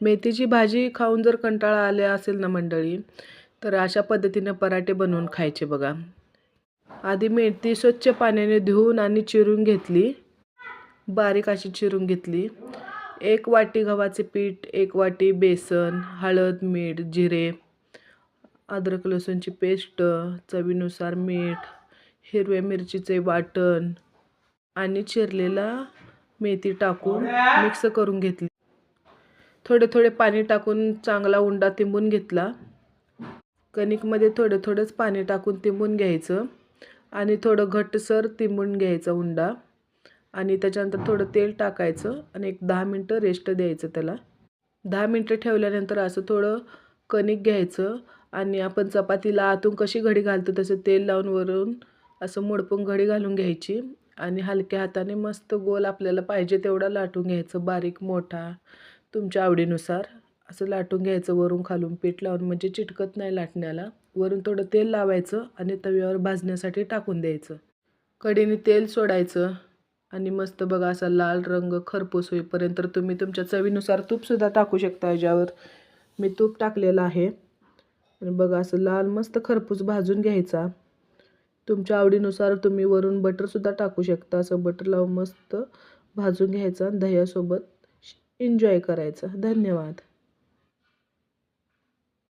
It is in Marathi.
मेथीची भाजी खाऊन जर कंटाळा आला असेल ना मंडळी, तर अशा पद्धतीने पराठे बनवून खायचे बघा. आधी मेथी स्वच्छ पाण्याने धुवून आणि चिरून घेतली, बारीक अशी चिरून घेतली. 1 वाटी गव्हाचे पीठ, 1 वाटी बेसन, हळद, मीठ, जिरे, अद्रक लसूणची पेस्ट, चवीनुसार मीठ, हिरव्या मिरचीचे वाटण आणि चिरलेला मेथी टाकून मिक्स करून घेतली. थोडे थोडे पाणी टाकून चांगला उंडा तिंबून घेतला. कणिकमध्ये थोडं थोडंच पाणी टाकून तिंबून घ्यायचं आणि थोडं घट्टसर तिंबून घ्यायचा उंडा आणि त्याच्यानंतर थोडं तेल टाकायचं आणि एक 10 मिनटं रेस्ट द्यायचं त्याला. 10 मिनटं ठेवल्यानंतर असं थोडं कणिक घ्यायचं आणि आपण चपातीला आतून कशी घडी घालतो तसं तेल लावून वरून असं मोडपून घडी घालून घ्यायची आणि हलक्या हाताने मस्त गोल आपल्याला पाहिजे तेवढा लाटून घ्यायचं, बारीक मोठा तुमच्या आवडीनुसार असं लाटून घ्यायचं वरून खालून पीठ लावून, म्हणजे चिटकत नाही लाटण्याला. वरून थोडं तेल लावायचं आणि तव्यावर भाजण्यासाठी टाकून द्यायचं. कढईने तेल सोडायचं आणि मस्त बघा असा लाल रंग खरपूस होईपर्यंत तुम्ही तुमच्या चवीनुसार तूपसुद्धा टाकू शकता. याच्यावर मी तूप टाकलेलं आहे आणि बघा असं लाल मस्त खरपूस भाजून घ्यायचा. तुमच्या आवडीनुसार तुम्ही वरून बटरसुद्धा टाकू शकता. असं बटर लावून मस्त भाजून घ्यायचा. दह्यासोबत एन्जॉय करायचं. धन्यवाद.